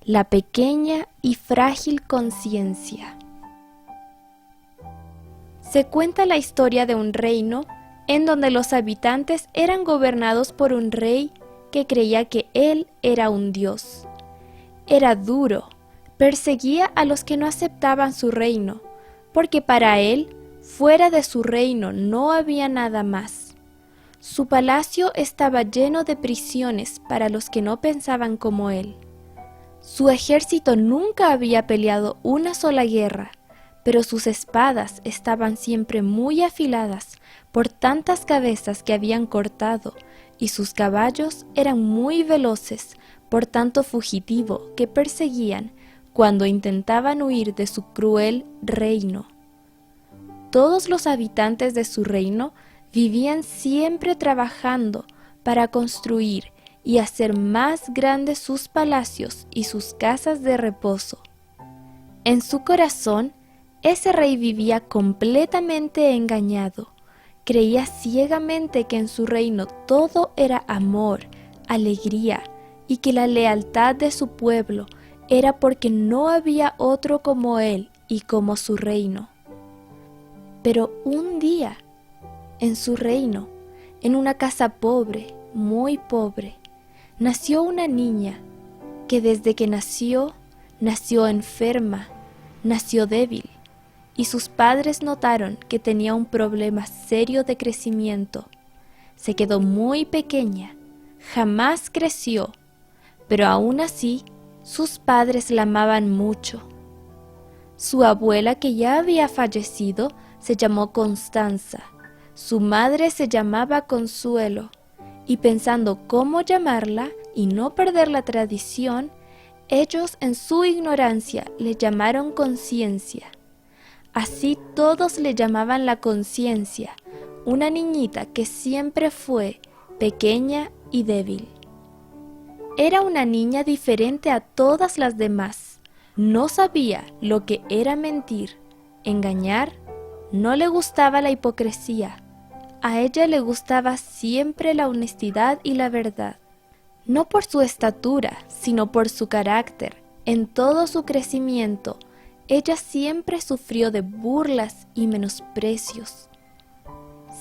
la pequeña y frágil conciencia. Se cuenta la historia de un reino en donde los habitantes eran gobernados por un rey que creía que él era un dios. Era duro, perseguía a los que no aceptaban su reino, porque para él, fuera de su reino no había nada más. Su palacio estaba lleno de prisiones para los que no pensaban como él. Su ejército nunca había peleado una sola guerra, pero sus espadas estaban siempre muy afiladas por tantas cabezas que habían cortado, y sus caballos eran muy veloces por tanto fugitivo que perseguían cuando intentaban huir de su cruel reino. Todos los habitantes de su reino vivían siempre trabajando para construir y hacer más grandes sus palacios y sus casas de reposo. En su corazón, ese rey vivía completamente engañado. Creía ciegamente que en su reino todo era amor, alegría, y que la lealtad de su pueblo era porque no había otro como él y como su reino. Pero un día, en su reino, en una casa pobre, muy pobre, nació una niña que desde que nació enferma, nació débil, y sus padres notaron que tenía un problema serio de crecimiento. Se quedó muy pequeña, jamás creció, pero aún así sus padres la amaban mucho. Su abuela, que ya había fallecido, se llamó Constanza, su madre se llamaba Consuelo, y pensando cómo llamarla y no perder la tradición, ellos en su ignorancia le llamaron Conciencia. Así todos le llamaban la Conciencia, una niñita que siempre fue pequeña y débil. Era una niña diferente a todas las demás. No sabía lo que era mentir, engañar, no le gustaba la hipocresía. A ella le gustaba siempre la honestidad y la verdad. No por su estatura, sino por su carácter. En todo su crecimiento, ella siempre sufrió de burlas y menosprecios.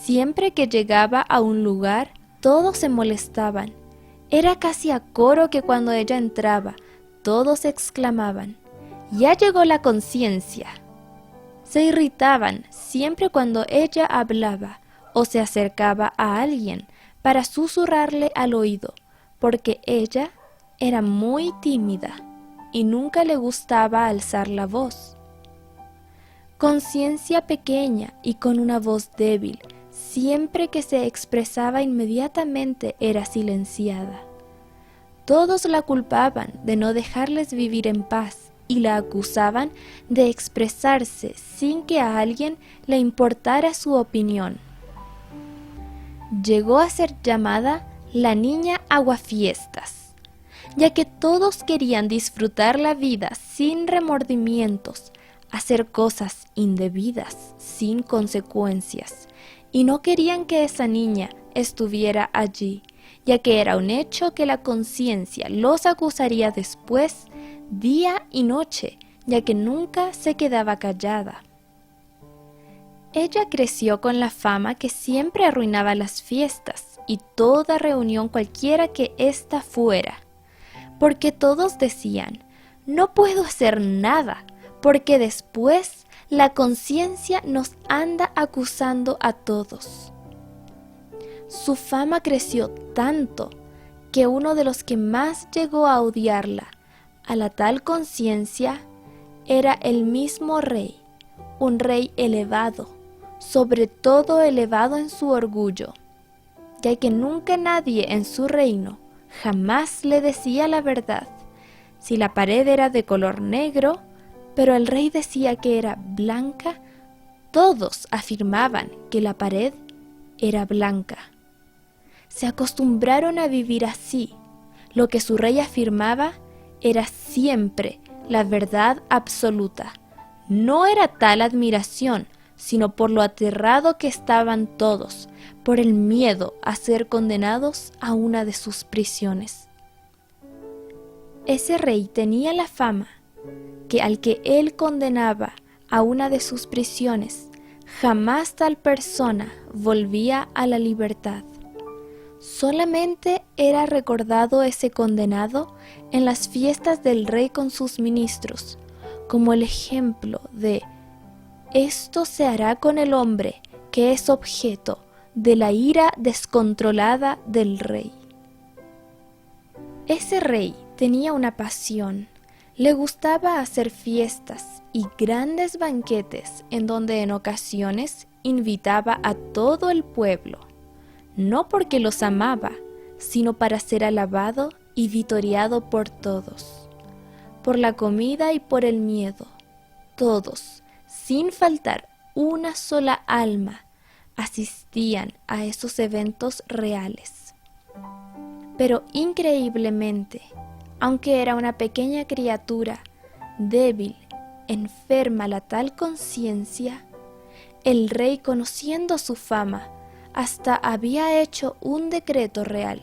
Siempre que llegaba a un lugar, todos se molestaban. Era casi a coro que cuando ella entraba, todos exclamaban: «¡Ya llegó la Conciencia!». Se irritaban siempre cuando ella hablaba o se acercaba a alguien para susurrarle al oído, porque ella era muy tímida y nunca le gustaba alzar la voz. Conciencia pequeña y con una voz débil, siempre que se expresaba inmediatamente era silenciada. Todos la culpaban de no dejarles vivir en paz y la acusaban de expresarse sin que a alguien le importara su opinión. Llegó a ser llamada la niña aguafiestas, ya que todos querían disfrutar la vida sin remordimientos, hacer cosas indebidas sin consecuencias, y no querían que esa niña estuviera allí, ya que era un hecho que la Conciencia los acusaría después, día y noche, ya que nunca se quedaba callada. Ella creció con la fama que siempre arruinaba las fiestas y toda reunión cualquiera que ésta fuera, porque todos decían: «No puedo hacer nada, porque después la Conciencia nos anda acusando a todos». Su fama creció tanto que uno de los que más llegó a odiarla, a la tal Conciencia, era el mismo rey, un rey elevado, sobre todo elevado en su orgullo, ya que nunca nadie en su reino jamás le decía la verdad. Si la pared era de color negro, pero el rey decía que era blanca, todos afirmaban que la pared era blanca. Se acostumbraron a vivir así. Lo que su rey afirmaba era siempre la verdad absoluta. No era tal admiración, sino por lo aterrado que estaban todos, por el miedo a ser condenados a una de sus prisiones. Ese rey tenía la fama que al que él condenaba a una de sus prisiones, jamás tal persona volvía a la libertad. Solamente era recordado ese condenado en las fiestas del rey con sus ministros, como el ejemplo de esto se hará con el hombre que es objeto de la ira descontrolada del rey. Ese rey tenía una pasión. Le gustaba hacer fiestas y grandes banquetes en donde en ocasiones invitaba a todo el pueblo, no porque los amaba, sino para ser alabado y vitoreado por todos. Por la comida y por el miedo, todos, sin faltar una sola alma, asistían a esos eventos reales. Pero increíblemente, aunque era una pequeña criatura, débil, enferma la tal conciencia, el rey, conociendo su fama, hasta había hecho un decreto real.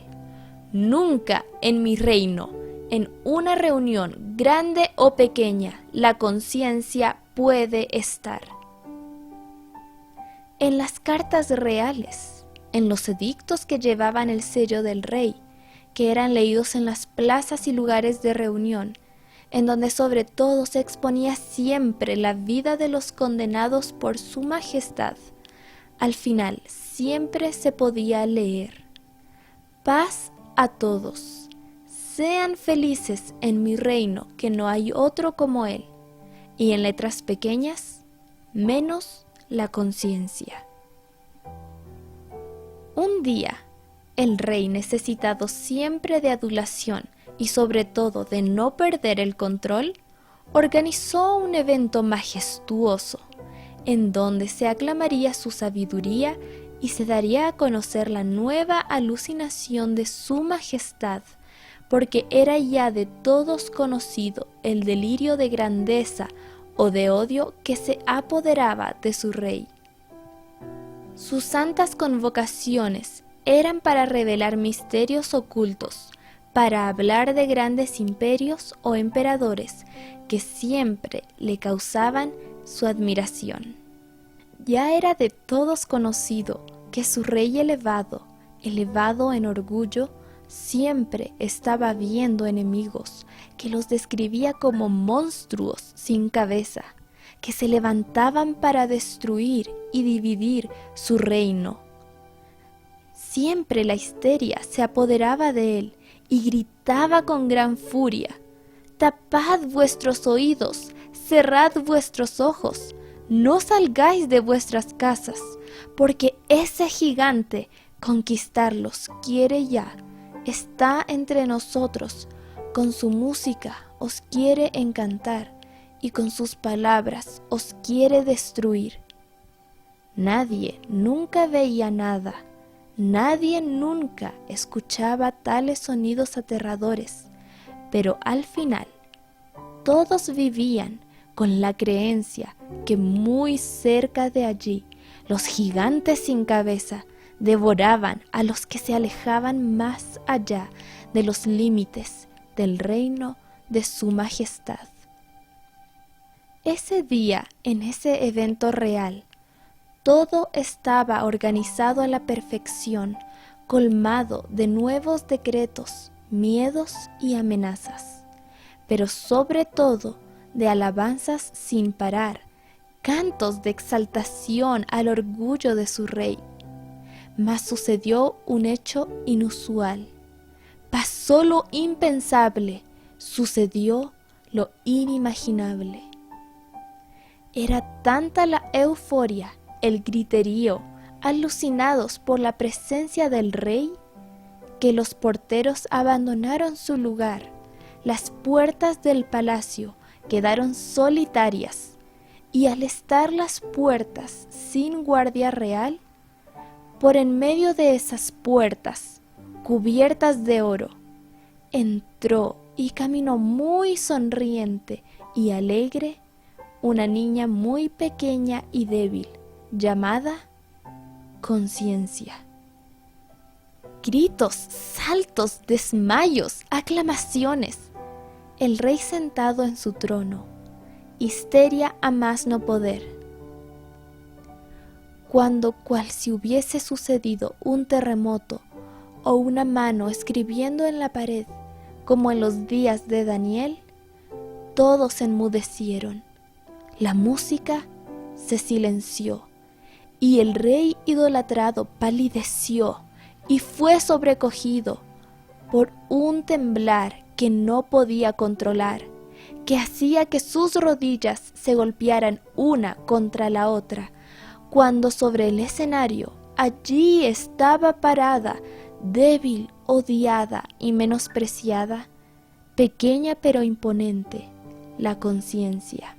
Nunca en mi reino, en una reunión grande o pequeña, la conciencia puede estar. En las cartas reales, en los edictos que llevaban el sello del rey, que eran leídos en las plazas y lugares de reunión, en donde sobre todo se exponía siempre la vida de los condenados por su majestad, al final siempre se podía leer: paz a todos, sean felices en mi reino que no hay otro como él, y en letras pequeñas, menos la conciencia. Un día, el rey, necesitado siempre de adulación y sobre todo de no perder el control, organizó un evento majestuoso en donde se aclamaría su sabiduría y se daría a conocer la nueva alucinación de su majestad, porque era ya de todos conocido el delirio de grandeza o de odio que se apoderaba de su rey. Sus santas convocaciones eran para revelar misterios ocultos, para hablar de grandes imperios o emperadores que siempre le causaban su admiración. Ya era de todos conocido que su rey elevado en orgullo, siempre estaba viendo enemigos que los describía como monstruos sin cabeza, que se levantaban para destruir y dividir su reino. Siempre la histeria se apoderaba de él y gritaba con gran furia: «Tapad vuestros oídos, cerrad vuestros ojos, no salgáis de vuestras casas, porque ese gigante conquistarlos quiere ya, está entre nosotros, con su música os quiere encantar y con sus palabras os quiere destruir». Nadie nunca veía nada, nadie nunca escuchaba tales sonidos aterradores, pero al final todos vivían con la creencia que muy cerca de allí los gigantes sin cabeza devoraban a los que se alejaban más allá de los límites del reino de su majestad. Ese día, en ese evento real, todo estaba organizado a la perfección, colmado de nuevos decretos, miedos y amenazas, pero sobre todo de alabanzas sin parar, cantos de exaltación al orgullo de su rey. Mas sucedió un hecho inusual. Pasó lo impensable, sucedió lo inimaginable. Era tanta la euforia, el griterío, alucinados por la presencia del rey, que los porteros abandonaron su lugar. Las puertas del palacio quedaron solitarias, y al estar las puertas sin guardia real, por en medio de esas puertas, cubiertas de oro, entró y caminó muy sonriente y alegre una niña muy pequeña y débil, llamada Conciencia. Gritos, saltos, desmayos, aclamaciones. el rey sentado en su trono, histeria a más no poder. Cuando cual si hubiese sucedido un terremoto o una mano escribiendo en la pared, como en los días de Daniel, todos enmudecieron, la música se silenció, y el rey idolatrado palideció y fue sobrecogido por un temblar que no podía controlar, que hacía que sus rodillas se golpearan una contra la otra, cuando sobre el escenario allí estaba parada, débil, odiada y menospreciada, pequeña pero imponente, la conciencia.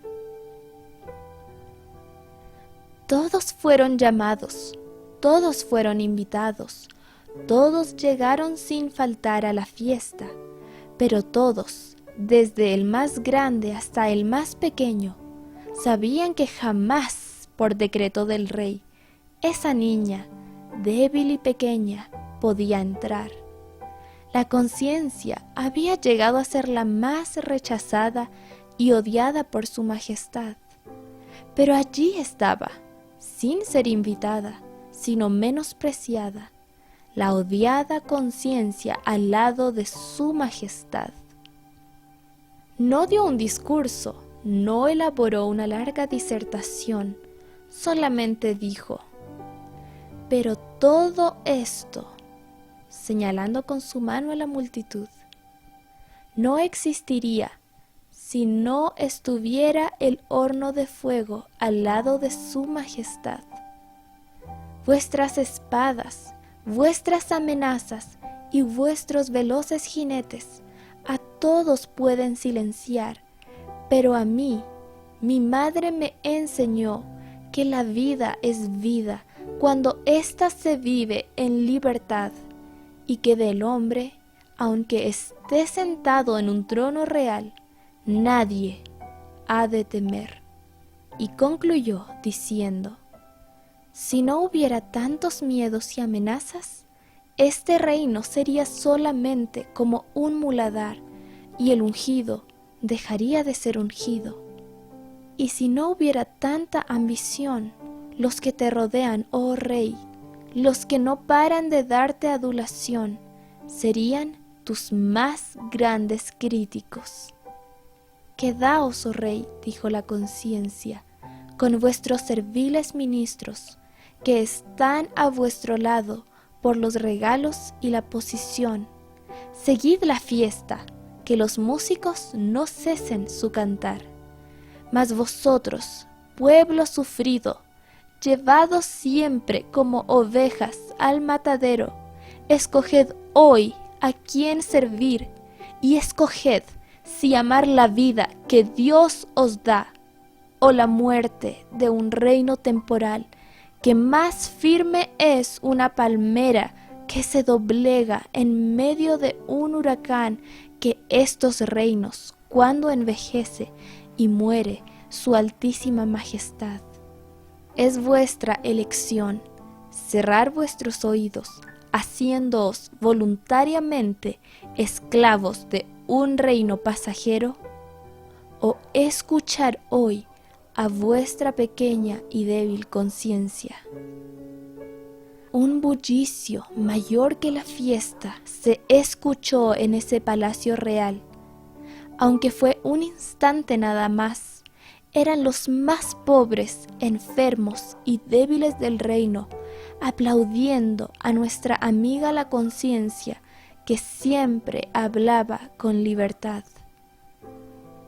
Todos fueron llamados, todos fueron invitados, todos llegaron sin faltar a la fiesta, pero todos, desde el más grande hasta el más pequeño, sabían que jamás, por decreto del rey, esa niña, débil y pequeña, podía entrar. La conciencia había llegado a ser la más rechazada y odiada por su majestad, pero allí estaba, sin ser invitada, sino menospreciada, la odiada conciencia al lado de su majestad. No dio un discurso, no elaboró una larga disertación, solamente dijo: pero todo esto, señalando con su mano a la multitud, no existiría si no estuviera el horno de fuego al lado de su majestad. Vuestras espadas, vuestras amenazas y vuestros veloces jinetes a todos pueden silenciar, pero a mí, mi madre me enseñó que la vida es vida cuando ésta se vive en libertad, y que del hombre, aunque esté sentado en un trono real, nadie ha de temer. Y concluyó diciendo: si no hubiera tantos miedos y amenazas, este reino sería solamente como un muladar, y el ungido dejaría de ser ungido. Y si no hubiera tanta ambición, los que te rodean, oh rey, los que no paran de darte adulación, serían tus más grandes críticos. Quedaos, oh rey, dijo la conciencia, con vuestros serviles ministros, que están a vuestro lado por los regalos y la posición. Seguid la fiesta, que los músicos no cesen su cantar. Mas vosotros, pueblo sufrido, llevados siempre como ovejas al matadero, escoged hoy a quién servir, y escoged si amar la vida que Dios os da, o la muerte de un reino temporal, que más firme es una palmera que se doblega en medio de un huracán que estos reinos, cuando envejece y muere su altísima majestad. Es vuestra elección cerrar vuestros oídos, haciéndoos voluntariamente esclavos de un reino pasajero, o escuchar hoy a vuestra pequeña y débil conciencia. Un bullicio mayor que la fiesta se escuchó en ese palacio real. Aunque fue un instante nada más, eran los más pobres, enfermos y débiles del reino, aplaudiendo a nuestra amiga la conciencia, que siempre hablaba con libertad.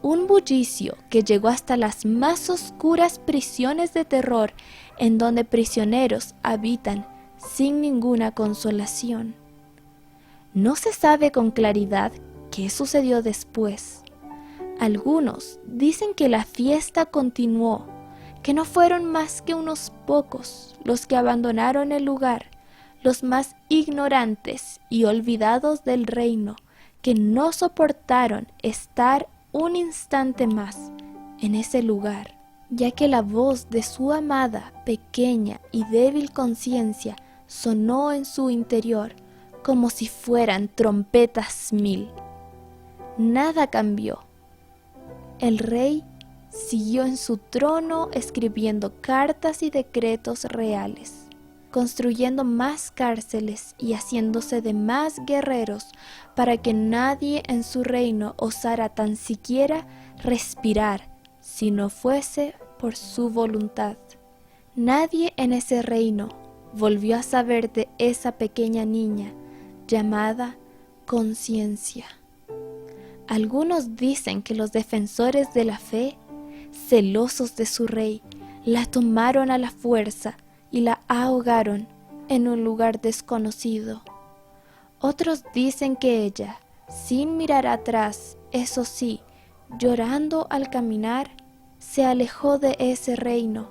Un bullicio que llegó hasta las más oscuras prisiones de terror, en donde prisioneros habitan sin ninguna consolación. No se sabe con claridad qué sucedió después. Algunos dicen que la fiesta continuó, que no fueron más que unos pocos los que abandonaron el lugar, los más ignorantes y olvidados del reino, que no soportaron estar un instante más en ese lugar, ya que la voz de su amada, pequeña y débil conciencia sonó en su interior como si fueran trompetas 1000. nada cambió. El rey siguió en su trono escribiendo cartas y decretos reales, construyendo más cárceles y haciéndose de más guerreros para que nadie en su reino osara tan siquiera respirar si no fuese por su voluntad. Nadie en ese reino volvió a saber de esa pequeña niña llamada Conciencia. Algunos dicen que los defensores de la fe, celosos de su rey, la tomaron a la fuerza y la ahogaron en un lugar desconocido. Otros dicen que ella, sin mirar atrás, eso sí, llorando al caminar, se alejó de ese reino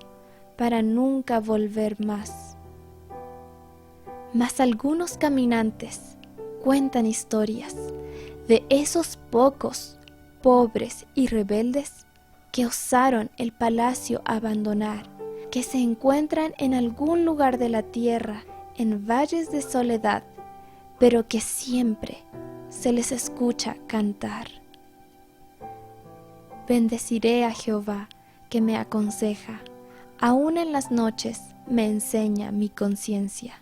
para nunca volver más. Mas algunos caminantes cuentan historias de esos pocos, pobres y rebeldes que osaron el palacio abandonar, que se encuentran en algún lugar de la tierra, en valles de soledad, pero que siempre se les escucha cantar. Bendeciré a Jehová, que me aconseja, aún en las noches me enseña mi conciencia.